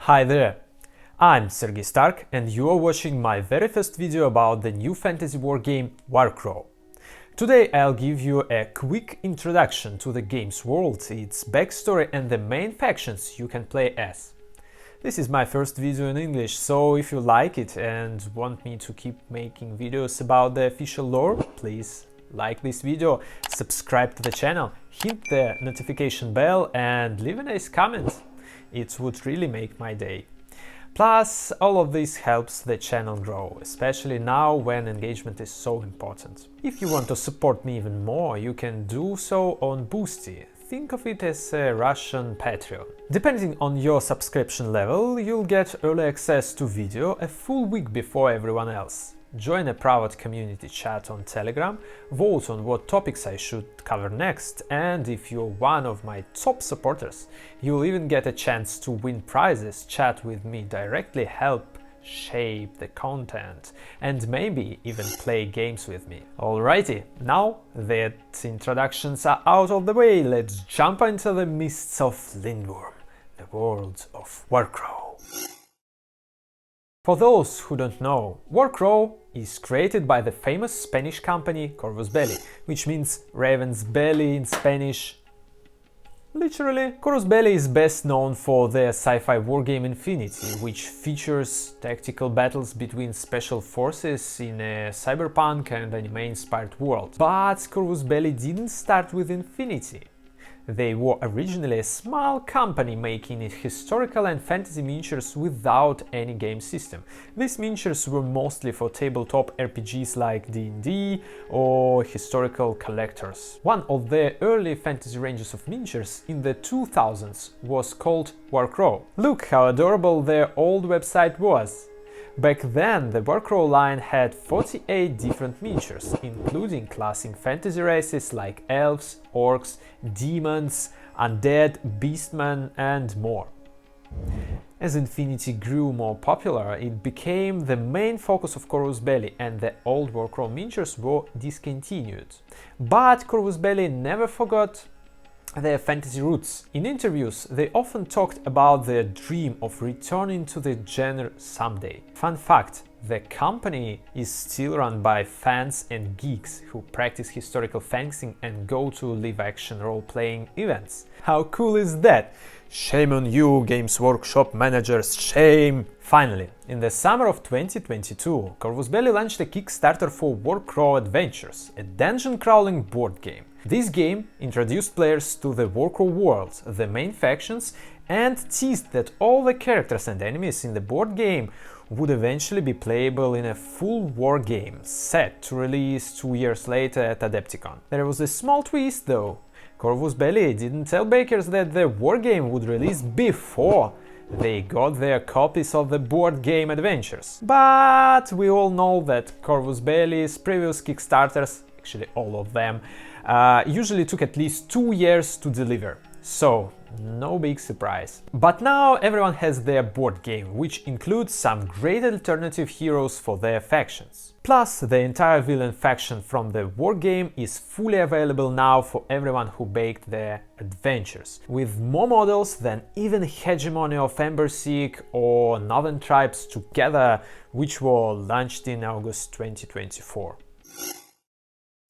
Hi there, I'm Sergey Stark and you are watching my very first video about the new fantasy war game WARCROW. Today I'll give you a quick introduction to the game's world, its backstory and the main factions you can play as. This is my first video in English, so if you like it and want me to keep making videos about the official lore, please like this video, subscribe to the channel, hit the notification bell and leave a nice comment. It would really make my day. Plus, all of this helps the channel grow, especially now when engagement is so important. If you want to support me even more, you can do so on Boosty. Think of it as a Russian Patreon. Depending on your subscription level, you'll get early access to video a full week before everyone else. Join a private community chat on Telegram, vote on what topics I should cover next, and if you're one of my top supporters, you'll even get a chance to win prizes, chat with me directly, help shape the content, and maybe even play games with me. Alrighty, now that introductions are out of the way, let's jump into the mists of Lindwurm, the world of WARCROW. For those who don't know, WARCROW is created by the famous Spanish company Corvus Belli, which means Raven's Belly in Spanish. Literally, Corvus Belli is best known for their sci-fi wargame Infinity, which features tactical battles between special forces in a cyberpunk and anime-inspired world. But Corvus Belli didn't start with Infinity. They were originally a small company making historical and fantasy miniatures without any game system. These miniatures were mostly for tabletop RPGs like D&D or historical collectors. One of their early fantasy ranges of miniatures in the 2000s was called WARCROW. Look how adorable their old website was! Back then, the WARCROW line had 48 different miniatures, including classing fantasy races like elves, orcs, demons, undead, beastmen, and more. As Infinity grew more popular, it became the main focus of Corvus Belli, and the old WARCROW miniatures were discontinued. But Corvus Belli never forgot their fantasy roots. In interviews, they often talked about their dream of returning to the genre someday. Fun fact, the company is still run by fans and geeks who practice historical fencing and go to live-action role-playing events. How cool is that? Shame on you, Games Workshop managers, shame! Finally, in the summer of 2022, Corvus Belli launched a Kickstarter for WARCROW Adventures, a dungeon-crawling board game. This game introduced players to the WARCROW world, the main factions, and teased that all the characters and enemies in the board game would eventually be playable in a full war game, set to release 2 years later at Adepticon. There was a small twist though. Corvus Belli didn't tell bakers that the war game would release before they got their copies of the board game Adventures. But we all know that Corvus Belli's previous Kickstarters, actually all of them, usually took at least 2 years to deliver. So, no big surprise. But now everyone has their board game, which includes some great alternative heroes for their factions. Plus, the entire villain faction from the war game is fully available now for everyone who baked their adventures, with more models than even Hegemony of Embersig or Northern Tribes together, which were launched in August 2024.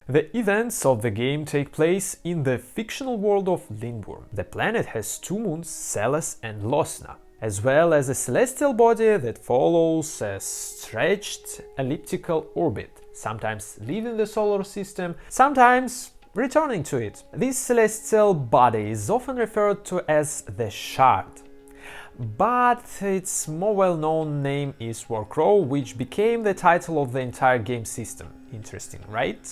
The events of the game take place in the fictional world of Lindwurm. The planet has 2 moons, Celes and Losna, as well as a celestial body that follows a stretched elliptical orbit, sometimes leaving the solar system, sometimes returning to it. This celestial body is often referred to as the Shard, but its more well-known name is WARCROW, which became the title of the entire game system. Interesting, right?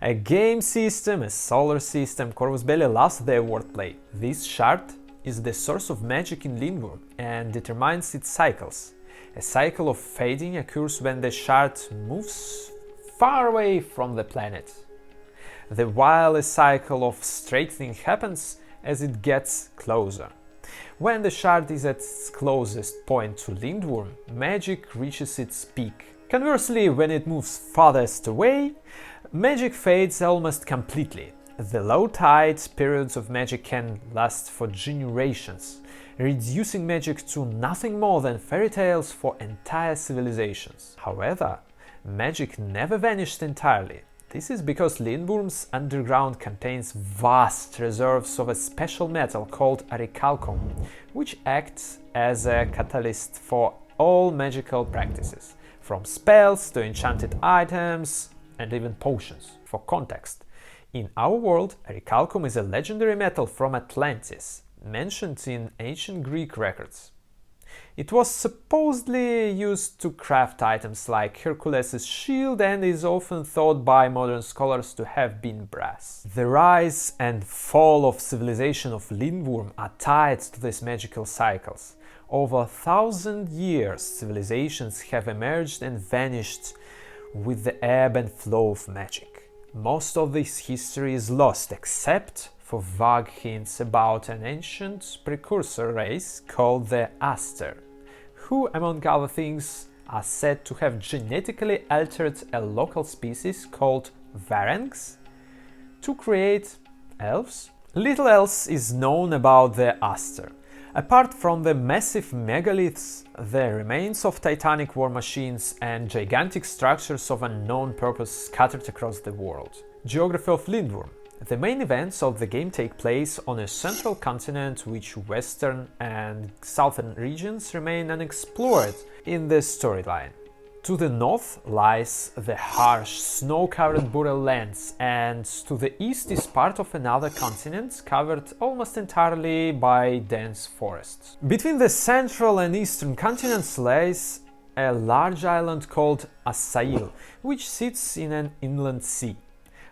A game system, a solar system, Corvus Belli loves their wordplay. This shard is the source of magic in Lindwurm and determines its cycles. A cycle of fading occurs when the shard moves far away from the planet, while a cycle of straightening happens as it gets closer. When the shard is at its closest point to Lindwurm, magic reaches its peak. Conversely, when it moves farthest away, magic fades almost completely. The low tide periods of magic can last for generations, reducing magic to nothing more than fairy tales for entire civilizations. However, magic never vanished entirely. This is because Lindwurm's underground contains vast reserves of a special metal called orichalcum, which acts as a catalyst for all magical practices, from spells to enchanted items and even potions. For context, in our world, orichalcum is a legendary metal from Atlantis, mentioned in ancient Greek records. It was supposedly used to craft items like Hercules' shield and is often thought by modern scholars to have been brass. The rise and fall of civilization of Lindwurm are tied to these magical cycles. Over 1,000 years, civilizations have emerged and vanished with the ebb and flow of magic. Most of this history is lost, except for vague hints about an ancient precursor race called the Aster, who, among other things, are said to have genetically altered a local species called Varangs to create elves. Little else is known about the Aster. Apart from the massive megaliths, the remains of titanic war machines and gigantic structures of unknown purpose scattered across the world. Geography of Lindwurm. The main events of the game take place on a central continent, which western and southern regions remain unexplored in the storyline. To the north lies the harsh, snow-covered Boreal lands, and to the east is part of another continent covered almost entirely by dense forests. Between the central and eastern continents lies a large island called Asail, which sits in an inland sea.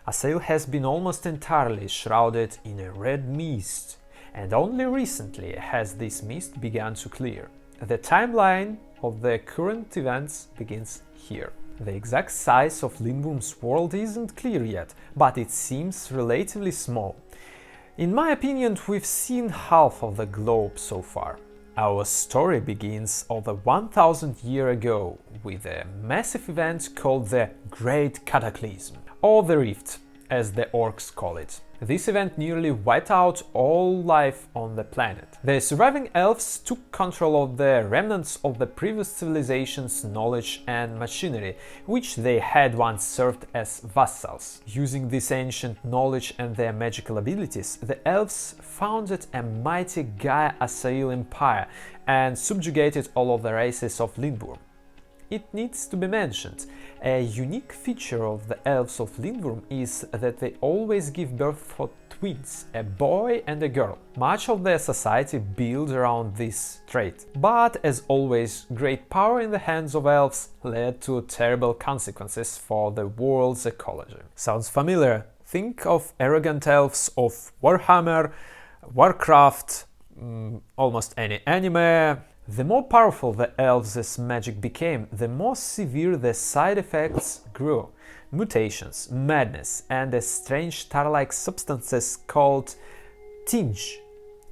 Asail has been almost entirely shrouded in a red mist, and only recently has this mist begun to clear. The timeline of the current events begins here. The exact size of Lindwurm's world isn't clear yet, but it seems relatively small. In my opinion, we've seen half of the globe so far. Our story begins over 1,000 years ago with a massive event called the Great Cataclysm, or the Rift, as the orcs call it. This event nearly wiped out all life on the planet. The surviving elves took control of the remnants of the previous civilization's knowledge and machinery, which they had once served as vassals. Using this ancient knowledge and their magical abilities, the elves founded a mighty Gaia Asail empire and subjugated all of the races of Lindwurm. It needs to be mentioned, a unique feature of the elves of Lindwurm is that they always give birth for twins, a boy and a girl. Much of their society builds around this trait. But as always, great power in the hands of elves led to terrible consequences for the world's ecology. Sounds familiar? Think of arrogant elves of Warhammer, Warcraft, almost any anime. The more powerful the elves' magic became, the more severe the side effects grew. Mutations, madness, and a strange star-like substances called tinge.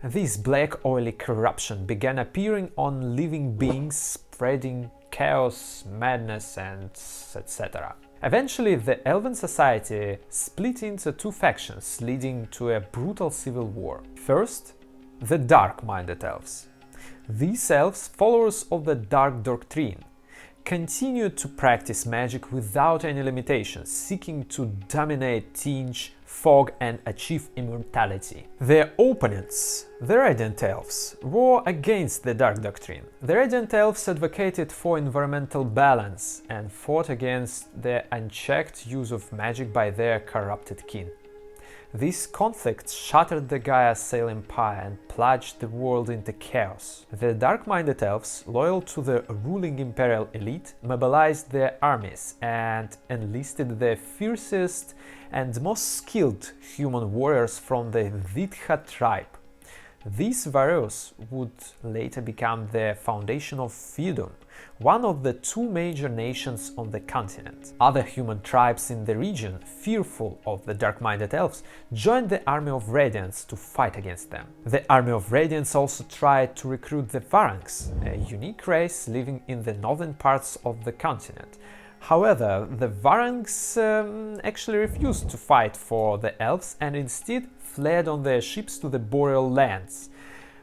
This black oily corruption began appearing on living beings, spreading chaos, madness, and etc. Eventually, the elven society split into two factions, leading to a brutal civil war. First, the dark-minded elves. These elves, followers of the Dark Doctrine, continued to practice magic without any limitations, seeking to dominate tinge, fog, and achieve immortality. Their opponents, the Radiant Elves, were against the Dark Doctrine. The Radiant Elves advocated for environmental balance and fought against the unchecked use of magic by their corrupted kin. These conflicts shattered the Gaia Asail Empire and plunged the world into chaos. The dark-minded elves, loyal to the ruling imperial elite, mobilized their armies and enlisted the fiercest and most skilled human warriors from the Vidha tribe. These warriors would later become the foundation of Feudom, one of the two major nations on the continent. Other human tribes in the region, fearful of the dark-minded elves, joined the Army of Radiance to fight against them. The Army of Radiance also tried to recruit the Varangs, a unique race living in the northern parts of the continent. However, the Varangs actually refused to fight for the elves and instead fled on their ships to the Boreal lands,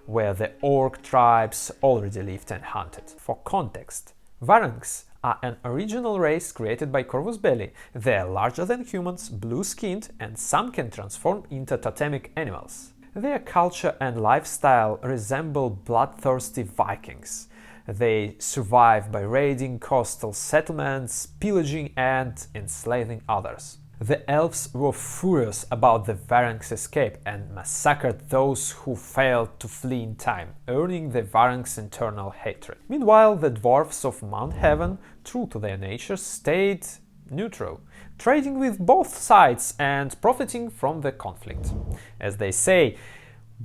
where the orc tribes already lived and hunted. For context, Varangs are an original race created by Corvus Belli. They are larger than humans, blue-skinned, and some can transform into totemic animals. Their culture and lifestyle resemble bloodthirsty Vikings. They survive by raiding coastal settlements, pillaging and enslaving others. The elves were furious about the Varangs' escape and massacred those who failed to flee in time, earning the Varangs' eternal hatred. Meanwhile, the dwarfs of Mounthaven, true to their nature, stayed neutral, trading with both sides and profiting from the conflict. As they say,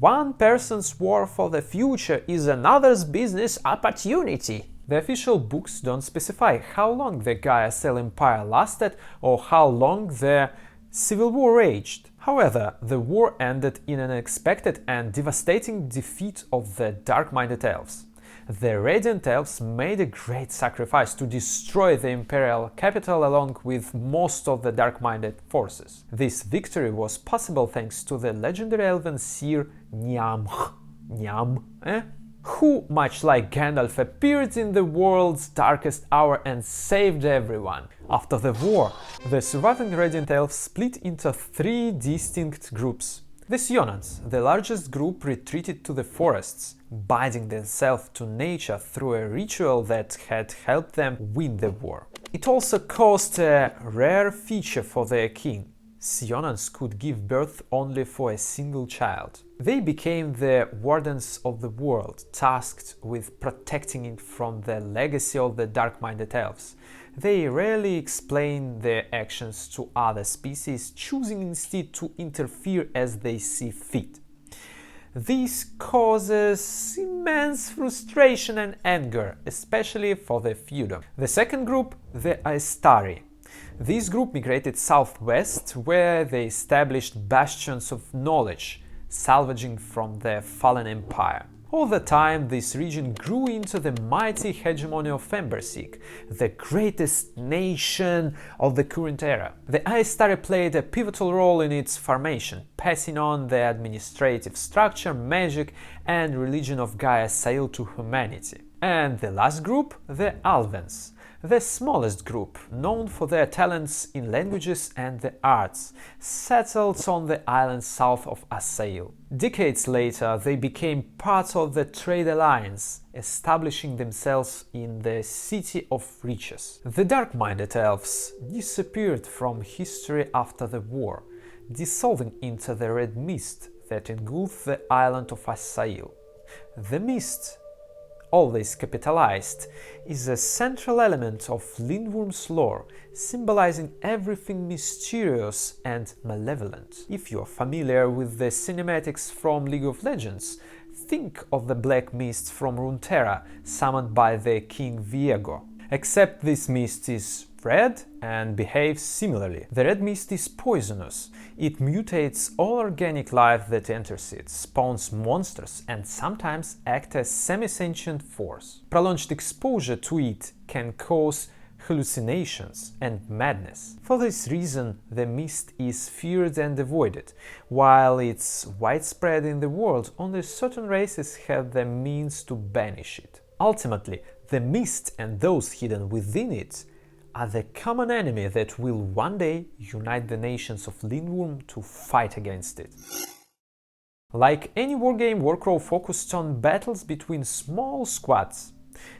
one person's war for the future is another's business opportunity. The official books don't specify how long the Gaia Cell Empire lasted or how long the civil war raged. However, the war ended in an unexpected and devastating defeat of the dark-minded elves. The Radiant Elves made a great sacrifice to destroy the imperial capital along with most of the dark-minded forces. This victory was possible thanks to the legendary elven seer Niam, who, much like Gandalf, appeared in the world's darkest hour and saved everyone. After the war, the surviving Radiant Elves split into 3 distinct groups. The Syennans, the largest group, retreated to the forests, binding themselves to nature through a ritual that had helped them win the war. It also caused a rare feature for their king. Syennans could give birth only for a single child. They became the wardens of the world, tasked with protecting it from the legacy of the dark-minded elves. They rarely explain their actions to other species, choosing instead to interfere as they see fit. This causes immense frustration and anger, especially for the Feudom. The second group, the Aestari. This group migrated southwest, where they established bastions of knowledge, salvaging from the fallen empire. All the time, this region grew into the mighty Hegemony of Embersig, the greatest nation of the current era. The Aestari played a pivotal role in its formation, passing on the administrative structure, magic and religion of Gaia Sail to humanity. And the last group, the Alvens, the smallest group, known for their talents in languages and the arts, settled on the island south of Asail. Decades later, they became part of the Trade Alliance, establishing themselves in the City of Riches. The dark-minded elves disappeared from history after the war, dissolving into the red mist that engulfed the island of Asail. The mist, always capitalized, is a central element of Lindwurm's lore, symbolizing everything mysterious and malevolent. If you are familiar with the cinematics from League of Legends, think of the black mist from Runeterra, summoned by the King Viego. Except this mist is red and behaves similarly. The red mist is poisonous. It mutates all organic life that enters it, spawns monsters and sometimes acts as semi-sentient force. Prolonged exposure to it can cause hallucinations and madness. For this reason, the mist is feared and avoided. While it's widespread in the world, only certain races have the means to banish it. Ultimately, the mist and those hidden within it are the common enemy that will one day unite the nations of Lindwurm to fight against it. Like any wargame, WARCROW focused on battles between small squads.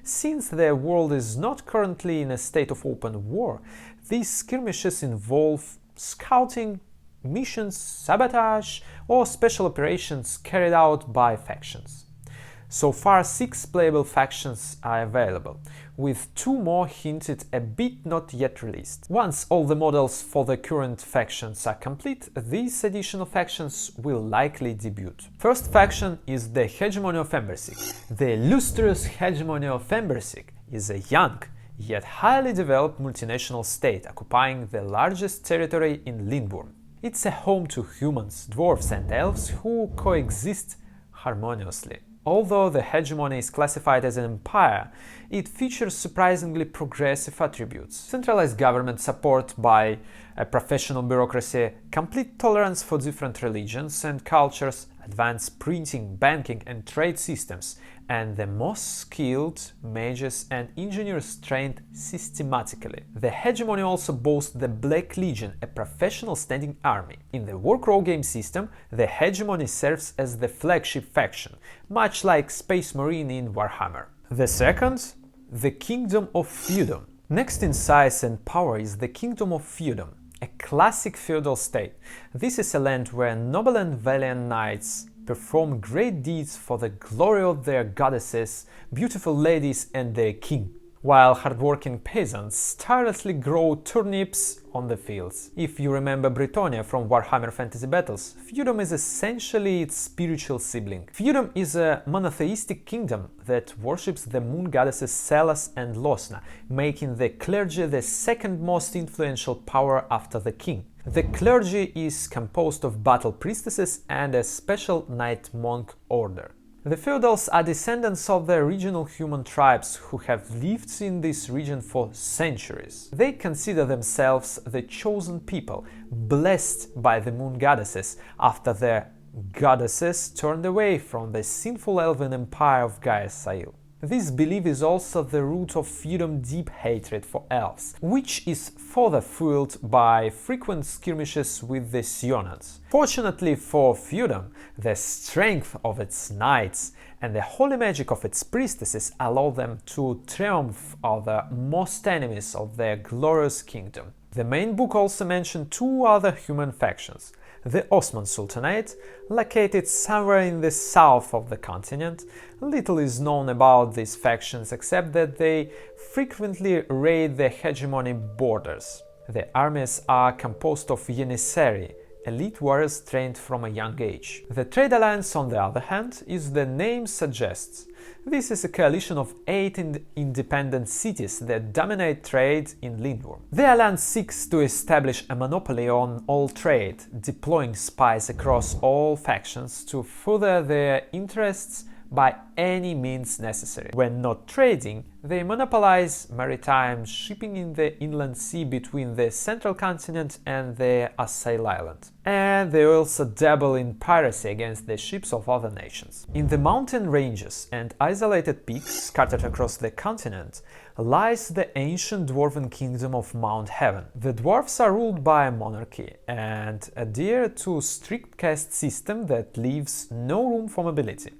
Since the world is not currently in a state of open war, these skirmishes involve scouting, missions, sabotage, or special operations carried out by factions. So far, 6 playable factions are available, with 2 more hinted a bit not yet released. Once all the models for the current factions are complete, these additional factions will likely debut. First faction is the Hegemony of Embersig. The illustrious Hegemony of Embersig is a young, yet highly developed multinational state occupying the largest territory in Lindwurm. It's a home to humans, dwarves and elves who coexist harmoniously. Although the hegemony is classified as an empire, it features surprisingly progressive attributes: centralized government support by a professional bureaucracy, complete tolerance for different religions and cultures, advanced printing, banking and trade systems, and the most skilled mages and engineers trained systematically. The Hegemony also boasts the Black Legion, a professional standing army. In the WARCROW game system, the Hegemony serves as the flagship faction, much like Space Marine in Warhammer. The second, the Kingdom of Feudom. Next in size and power is the Kingdom of Feudom, a classic feudal state. This is a land where noble and valiant knights perform great deeds for the glory of their goddesses, beautiful ladies and their king, while hardworking peasants tirelessly grow turnips on the fields. If you remember Britannia from Warhammer Fantasy Battles, Feudom is essentially its spiritual sibling. Feudom is a monotheistic kingdom that worships the moon goddesses Celas and Losna, making the clergy the second most influential power after the king. The clergy is composed of battle priestesses and a special knight-monk order. The feudals are descendants of the original human tribes who have lived in this region for centuries. They consider themselves the chosen people, blessed by the moon goddesses after their goddesses turned away from the sinful elven empire of Gaia Sail. This belief is also the root of Feudum's deep hatred for elves, which is further fueled by frequent skirmishes with the Syonnans. Fortunately for Feudum, the strength of its knights and the holy magic of its priestesses allow them to triumph over most enemies of their glorious kingdom. The main book also mentioned two other human factions. The Ottoman Sultanate, located somewhere in the south of the continent. Little is known about these factions except that they frequently raid the hegemony borders. The armies are composed of Janissary, elite warriors trained from a young age. The Trade Alliance, on the other hand, is the name suggests. This is a coalition of 8 independent cities that dominate trade in Lindwurm. The alliance seeks to establish a monopoly on all trade, deploying spies across all factions to further their interests by any means necessary. When not trading, they monopolize maritime shipping in the inland sea between the central continent and the Assail Island. And they also dabble in piracy against the ships of other nations. In the mountain ranges and isolated peaks scattered across the continent lies the ancient dwarven kingdom of Mounthaven. The dwarves are ruled by a monarchy and adhere to a strict caste system that leaves no room for mobility.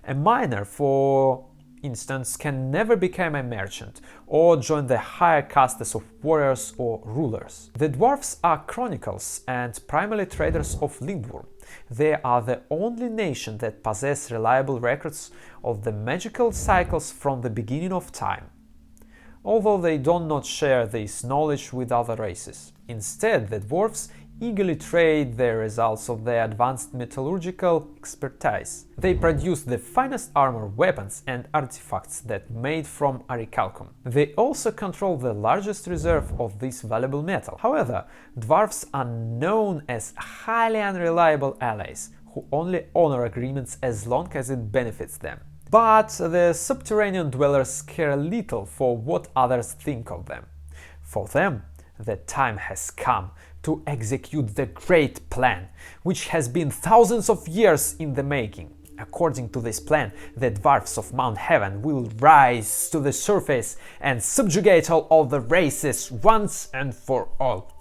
A miner, for instance, can never become a merchant or join the higher castes of warriors or rulers. The dwarves are chronicles and primarily traders of Lindwurm. They are the only nation that possess reliable records of the magical cycles from the beginning of time, although they do not share this knowledge with other races. Instead, the dwarves eagerly trade the results of their advanced metallurgical expertise. They produce the finest armor, weapons and artifacts that made from orichalcum. They also control the largest reserve of this valuable metal. However, dwarves are known as highly unreliable allies who only honor agreements as long as it benefits them. But the subterranean dwellers care little for what others think of them. For them, the time has come to execute the great plan, which has been thousands of years in the making. According to this plan, the dwarfs of Mounthaven will rise to the surface and subjugate all other races once and for all.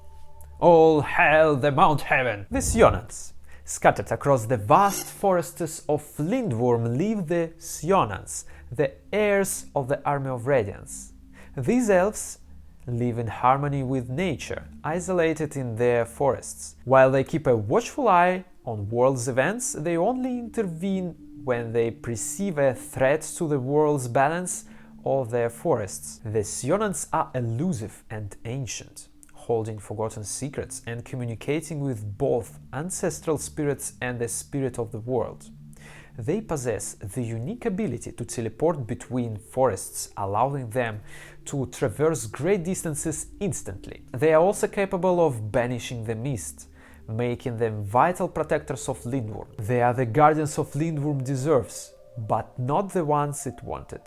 All hail the Mounthaven! The Syonnans, scattered across the vast forests of Lindwurm, live the Syonnans, the heirs of the Army of Radiance. These elves live in harmony with nature, isolated in their forests. While they keep a watchful eye on world's events, they only intervene when they perceive a threat to the world's balance or their forests. The Syonnans are elusive and ancient, holding forgotten secrets and communicating with both ancestral spirits and the spirit of the world. They possess the unique ability to teleport between forests, allowing them to traverse great distances instantly. They are also capable of banishing the mist, making them vital protectors of Lindwurm. They are the guardians of Lindwurm deserves, but not the ones it wanted.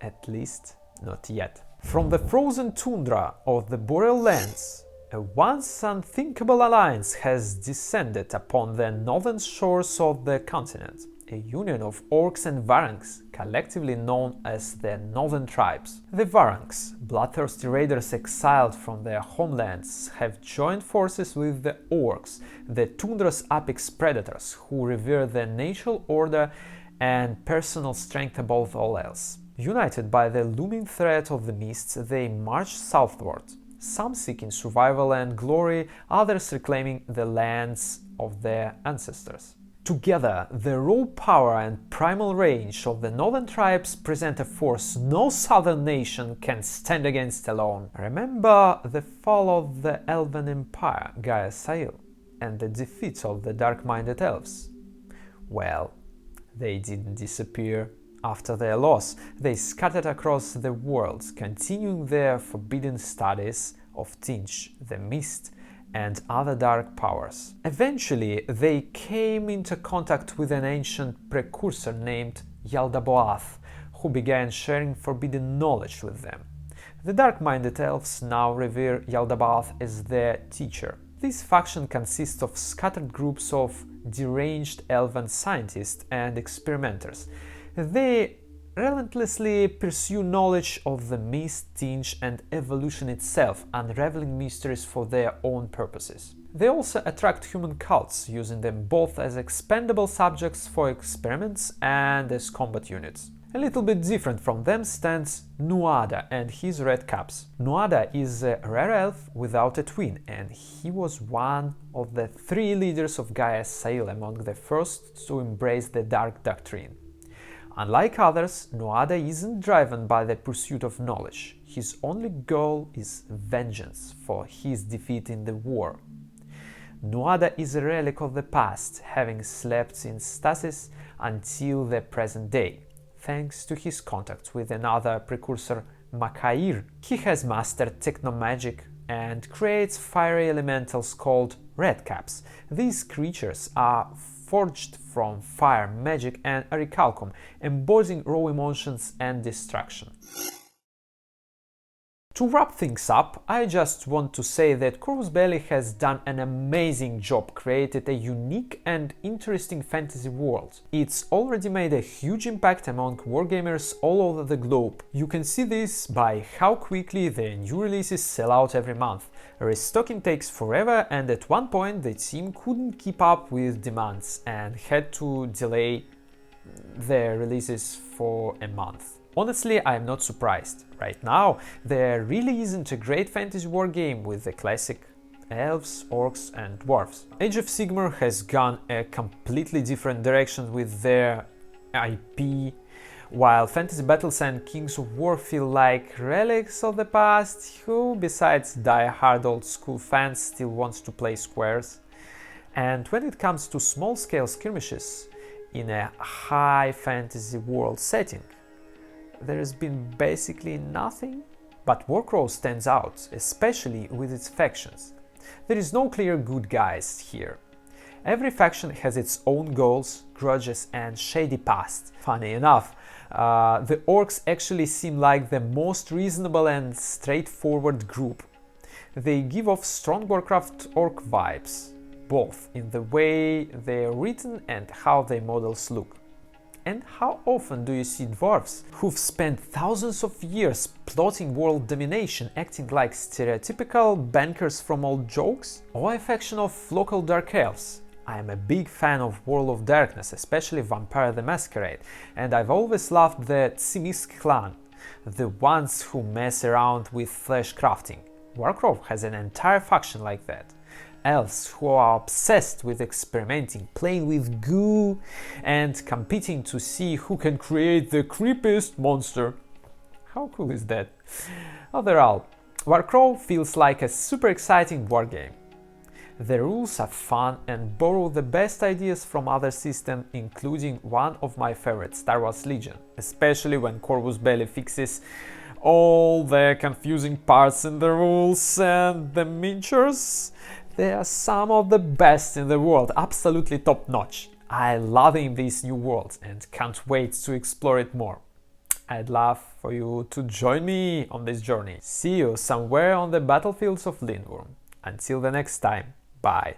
At least, not yet. From the frozen tundra of the Boreal lands A once unthinkable alliance has descended upon the northern shores of the continent, a union of orcs and varangs, collectively known as the Northern Tribes. The varangs, bloodthirsty raiders exiled from their homelands, have joined forces with the orcs, the tundra's apex predators who revere the natural order and personal strength above all else. United by the looming threat of the mists, they march southward, some seeking survival and glory, others reclaiming the lands of their ancestors. Together, the raw power and primal range of the northern tribes present a force no southern nation can stand against alone. Remember the fall of the elven empire, Gaia Sail, and the defeat of the dark-minded elves? Well, they didn't disappear. After their loss, they scattered across the world, continuing their forbidden studies of Tinch, the Mist, and other dark powers. Eventually, they came into contact with an ancient precursor named Yaldabaoth, who began sharing forbidden knowledge with them. The dark-minded elves now revere Yaldabaoth as their teacher. This faction consists of scattered groups of deranged elven scientists and experimenters. They relentlessly pursue knowledge of the mist, tinge, and evolution itself, unraveling mysteries for their own purposes. They also attract human cults, using them both as expendable subjects for experiments and as combat units. A little bit different from them stands Nuada and his red caps. Nuada is a rare elf without a twin, and he was one of the 3 leaders of Gaia Sail, among the first to embrace the dark doctrine. Unlike others, Nuada isn't driven by the pursuit of knowledge. His only goal is vengeance for his defeat in the war. Nuada is a relic of the past, having slept in stasis until the present day, thanks to his contact with another precursor, Makair. He has mastered technomagic and creates fiery elementals called redcaps. These creatures are forged from fire, magic and orichalcum, embodying raw emotions and destruction. To wrap things up, I just want to say that Corvus Belli has done an amazing job, created a unique and interesting fantasy world. It's already made a huge impact among wargamers all over the globe. You can see this by how quickly the new releases sell out every month. Restocking takes forever, and at one point the team couldn't keep up with demands and had to delay their releases for a month. Honestly, I am not surprised. Right now, there really isn't a great fantasy war game with the classic elves, orcs and dwarves. Age of Sigmar has gone a completely different direction with their IP, while Fantasy Battles and Kings of War feel like relics of the past. Who, besides die-hard old-school fans, still wants to play squares? And when it comes to small-scale skirmishes in a high fantasy world setting, there has been basically nothing. But WARCROW stands out, especially with its factions. There is no clear good guys here. Every faction has its own goals, grudges and shady past. Funny enough, the orcs actually seem like the most reasonable and straightforward group. They give off strong Warcraft orc vibes, both in the way they are written and how their models look. And how often do you see dwarves who've spent thousands of years plotting world domination, acting like stereotypical bankers from old jokes? Or a faction of local dark elves? I am a big fan of World of Darkness, especially Vampire the Masquerade, and I've always loved the Tsimisk clan, the ones who mess around with flesh crafting. WARCROW has an entire faction like that. Elves who are obsessed with experimenting, playing with goo and competing to see who can create the creepiest monster. How cool is that? Overall, WARCROW feels like a super exciting wargame. The rules are fun and borrow the best ideas from other systems, including one of my favorites, Star Wars Legion, especially when Corvus Belli fixes all the confusing parts in the rules and the miniatures. They are some of the best in the world, absolutely top-notch. I love in these new worlds and can't wait to explore it more. I'd love for you to join me on this journey. See you somewhere on the battlefields of Lindwurm. Until the next time, bye!